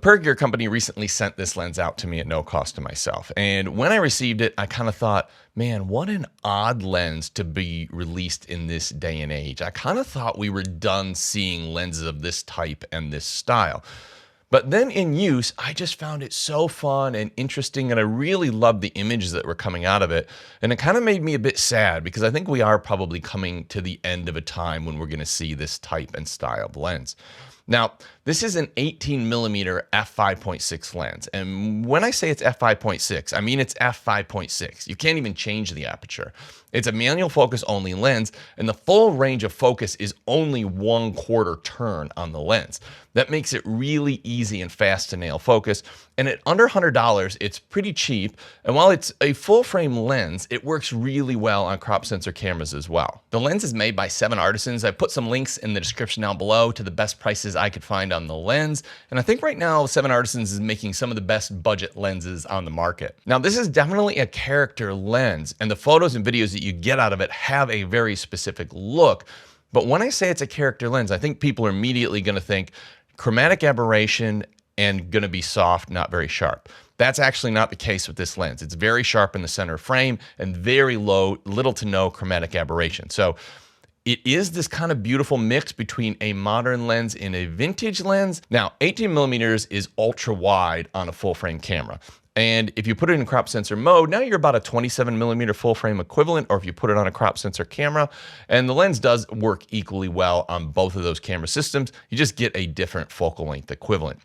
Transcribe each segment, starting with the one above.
Pergear company recently sent this lens out to me at no cost to myself. And when I received it, I kind of thought, man, what an odd lens to be released in this day and age. I kind of thought we were done seeing lenses of this type and this style. But then in use, I just found it so fun and interesting, and I really loved the images that were coming out of it. And it kind of made me a bit sad because I think we are probably coming to the end of a time when we're going to see this type and style of lens. Now, this is an 18mm f5.6 lens. And when I say it's f5.6, I mean it's f5.6. You can't even change the aperture. It's a manual focus only lens, and the full range of focus is only 1/4 turn on the lens. That makes it really easy and fast to nail focus. And at under $100, it's pretty cheap. And while it's a full frame lens, it works really well on crop sensor cameras as well. The lens is made by 7 artisans. I put some links in the description down below to the best prices I could find on the lens. And I think right now 7 artisans is making some of the best budget lenses on the market. Now, this is definitely a character lens, and the photos and videos that you get out of it have a very specific look. But when I say it's a character lens, I think people are immediately going to think chromatic aberration and going to be soft, not very sharp. That's actually not the case with this lens. It's very sharp in the center frame and very little to no chromatic aberration. So it is this kind of beautiful mix between a modern lens and a vintage lens. Now, 18mm is ultra wide on a full frame camera. And if you put it in crop sensor mode, now you're about a 27mm full frame equivalent, or if you put it on a crop sensor camera, and the lens does work equally well on both of those camera systems. You just get a different focal length equivalent.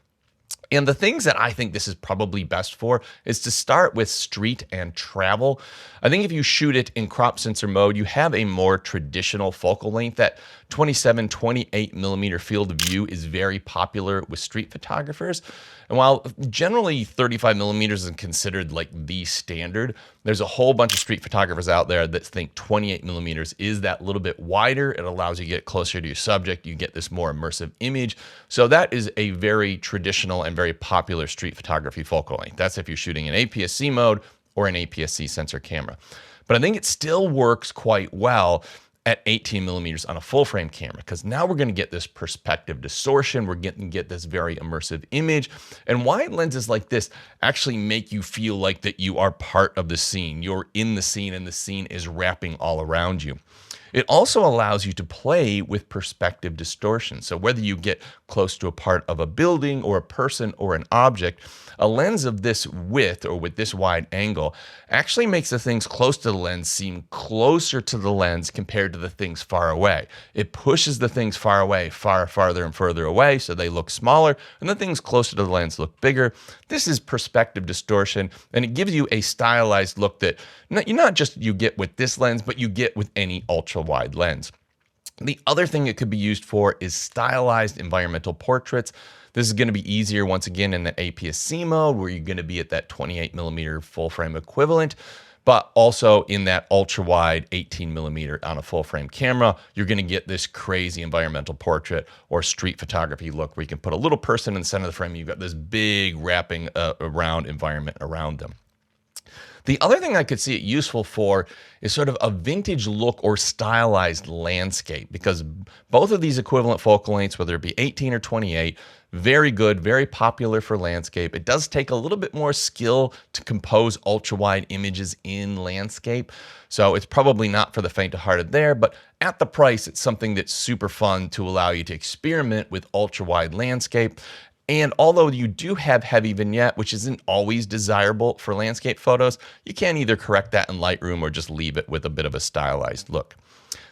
And the things that I think this is probably best for is to start with street and travel. I think if you shoot it in crop sensor mode, you have a more traditional focal length. That 27, 28mm field of view is very popular with street photographers. And while generally 35mm is considered like the standard, there's a whole bunch of street photographers out there that think 28mm is that little bit wider. It allows you to get closer to your subject. You get this more immersive image. So that is a very traditional and very popular street photography focal length. That's if you're shooting in APS-C mode or an APS-C sensor camera. But I think it still works quite well at 18mm on a full frame camera, because now we're going to get this perspective distortion. We're getting to get this very immersive image. And wide lenses like this actually make you feel like that you are part of the scene. You're in the scene and the scene is wrapping all around you. It also allows you to play with perspective distortion. So whether you get close to a part of a building or a person or an object, a lens of this width or with this wide angle actually makes the things close to the lens seem closer to the lens compared to the things far away. It pushes the things far away farther and further away, so they look smaller, and the things closer to the lens look bigger. This is perspective distortion, and it gives you a stylized look that not just you get with this lens, but you get with any ultra wide lens. The other thing it could be used for is stylized environmental portraits. This is going to be easier once again in the APS-C mode, where you're going to be at that 28mm full frame equivalent, but also in that ultra wide 18mm on a full frame camera, you're going to get this crazy environmental portrait or street photography look where you can put a little person in the center of the frame. You've got this big wrapping around environment around them. The other thing I could see it useful for is sort of a vintage look or stylized landscape, because both of these equivalent focal lengths, whether it be 18 or 28, very good, very popular for landscape. It does take a little bit more skill to compose ultra-wide images in landscape, so it's probably not for the faint-hearted there, but at the price, it's something that's super fun to allow you to experiment with ultra-wide landscape. And although you do have heavy vignette, which isn't always desirable for landscape photos, you can either correct that in Lightroom or just leave it with a bit of a stylized look.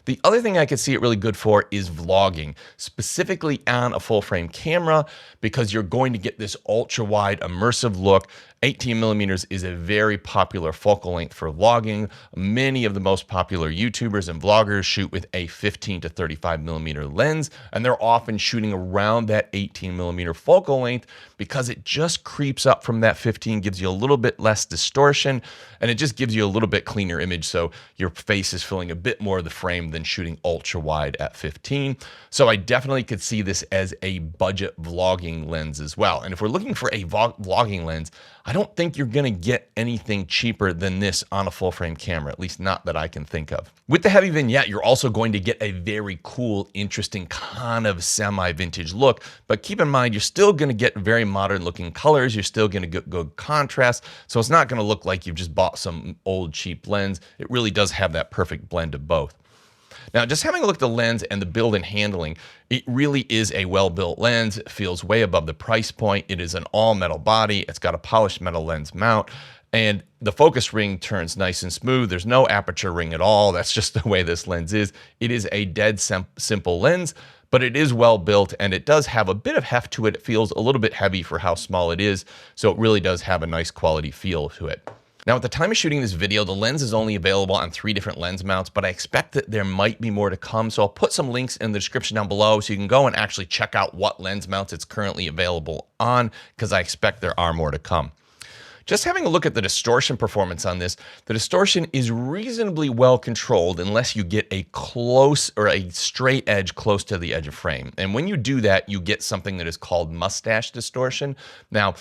The other thing I could see it really good for is vlogging, specifically on a full frame camera, because you're going to get this ultra wide immersive look. 18mm is a very popular focal length for vlogging. Many of the most popular YouTubers and vloggers shoot with a 15 to 35mm lens, and they're often shooting around that 18mm focal length because it just creeps up from that 15, gives you a little bit less distortion, and it just gives you a little bit cleaner image, so your face is filling a bit more of the frame than shooting ultra wide at 15. So I definitely could see this as a budget vlogging lens as well. And if we're looking for a vlogging lens, I don't think you're going to get anything cheaper than this on a full frame camera, at least not that I can think of. With the heavy vignette, you're also going to get a very cool, interesting kind of semi-vintage look, but keep in mind, you're still going to get very modern looking colors. You're still going to get good contrast. So it's not going to look like you've just bought some old cheap lens. It really does have that perfect blend of both. Now, just having a look at the lens and the build and handling, it really is a well-built lens. It feels way above the price point. It is an all-metal body. It's got a polished metal lens mount, and the focus ring turns nice and smooth. There's no aperture ring at all. That's just the way this lens is. It is a dead simple lens, but it is well built, and it does have a bit of heft to it. It feels a little bit heavy for how small it is, so it really does have a nice quality feel to it. Now, at the time of shooting this video, the lens is only available on 3 different lens mounts, but I expect that there might be more to come. So I'll put some links in the description down below so you can go and actually check out what lens mounts it's currently available on, because I expect there are more to come. Just having a look at the distortion performance on this, the distortion is reasonably well controlled unless you get a close or a straight edge close to the edge of frame. And when you do that, you get something that is called mustache distortion. Now,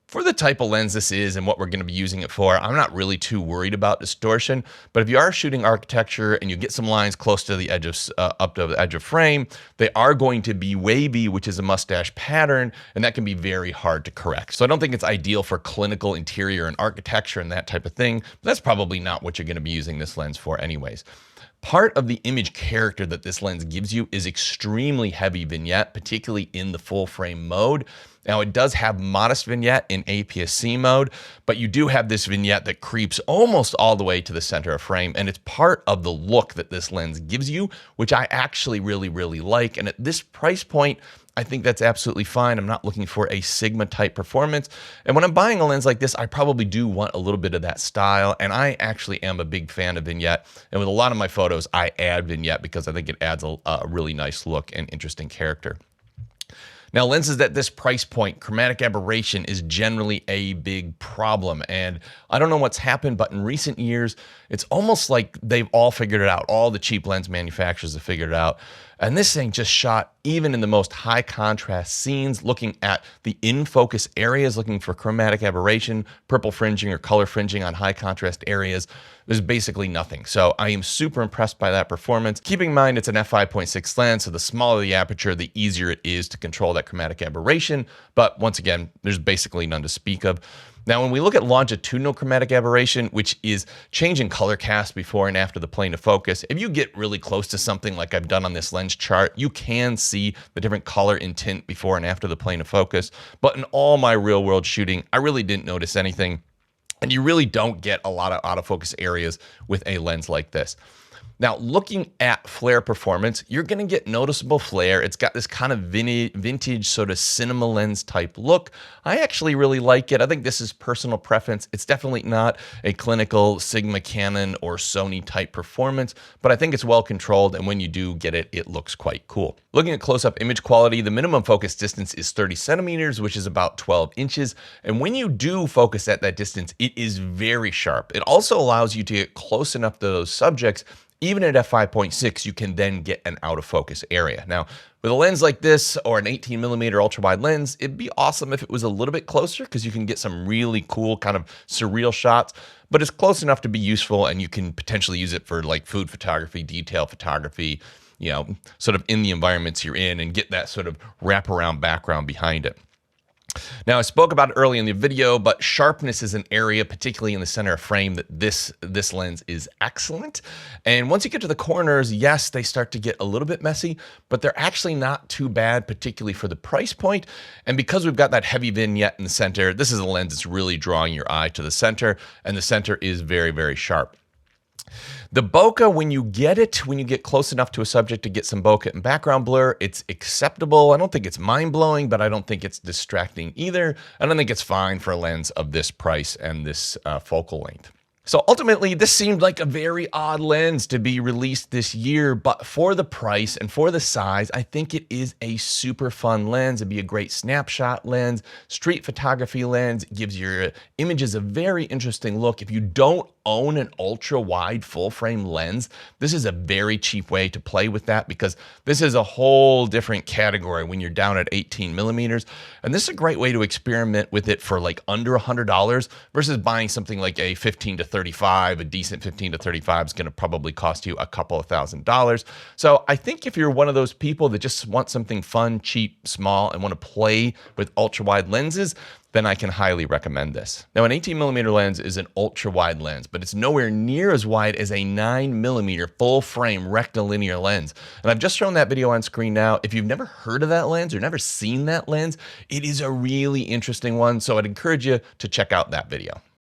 for the type of lens this is and what we're going to be using it for, I'm not really too worried about distortion. But if you are shooting architecture and you get some lines close to the edge of up to the edge of frame, they are going to be wavy, which is a mustache pattern, and that can be very hard to correct. So I don't think it's ideal for clinical interior and architecture and that type of thing. But that's probably not what you're going to be using this lens for anyways. Part of the image character that this lens gives you is extremely heavy vignette, particularly in the full frame mode. Now, it does have modest vignette in APS-C mode, but you do have this vignette that creeps almost all the way to the center of frame, and it's part of the look that this lens gives you, which I actually really, really like. And at this price point, I think that's absolutely fine. I'm not looking for a Sigma type performance. And when I'm buying a lens like this, I probably do want a little bit of that style. And I actually am a big fan of vignette. And with a lot of my photos, I add vignette because I think it adds a really nice look and interesting character. Now, lenses at this price point, chromatic aberration is generally a big problem. And I don't know what's happened, but in recent years, it's almost like they've all figured it out. All the cheap lens manufacturers have figured it out. And this thing just shot even in the most high contrast scenes, looking at the in-focus areas, looking for chromatic aberration, purple fringing or color fringing on high contrast areas. There's basically nothing. So I am super impressed by that performance. Keeping in mind it's an f5.6 lens, so the smaller the aperture, the easier it is to control that chromatic aberration. But once again, there's basically none to speak of. Now, when we look at longitudinal chromatic aberration, which is changing color cast before and after the plane of focus, if you get really close to something like I've done on this lens chart, you can see the different color and tint before and after the plane of focus. But in all my real world shooting, I really didn't notice anything. And you really don't get a lot of out of focus areas with a lens like this. Now, looking at flare performance, you're going to get noticeable flare. It's got this kind of vintage sort of cinema lens type look. I actually really like it. I think this is personal preference. It's definitely not a clinical Sigma, Canon, or Sony type performance, but I think it's well controlled, and when you do get it, it looks quite cool. Looking at close-up image quality, the minimum focus distance is 30 centimeters, which is about 12 inches. And when you do focus at that distance, it is very sharp. It also allows you to get close enough to those subjects. Even at f5.6, you can then get an out of focus area. Now, with a lens like this or an 18mm ultra wide lens, it'd be awesome if it was a little bit closer because you can get some really cool kind of surreal shots, but it's close enough to be useful, and you can potentially use it for like food photography, detail photography, you know, sort of in the environments you're in, and get that sort of wraparound background behind it. Now, I spoke about it early in the video, but sharpness is an area, particularly in the center of frame, that this lens is excellent. And once you get to the corners, yes, they start to get a little bit messy, but they're actually not too bad, particularly for the price point. And because we've got that heavy vignette in the center, this is a lens that's really drawing your eye to the center, and the center is very, very sharp. The bokeh, when you get close enough to a subject to get some bokeh and background blur, it's acceptable. I don't think it's mind-blowing, but I don't think it's distracting either. I don't think it's fine for a lens of this price and this focal length. So ultimately, this seemed like a very odd lens to be released this year, but for the price and for the size, I think it is a super fun lens. It'd be a great snapshot lens, street photography lens. It gives your images a very interesting look. If you don't own an ultra wide full frame lens, this is a very cheap way to play with that, because this is a whole different category when you're down at 18 millimeters. And this is a great way to experiment with it for like under $100 versus buying something like a 15 to 35. A decent 15 to 35 is going to probably cost you a couple of $1,000s. So I think if you're one of those people that just want something fun, cheap, small, and want to play with ultra wide lenses, then I can highly recommend this. Now, an 18mm lens is an ultra wide lens, but it's nowhere near as wide as a 9mm full frame rectilinear lens. And I've just shown that video on screen now. If you've never heard of that lens or never seen that lens, it is a really interesting one. So I'd encourage you to check out that video.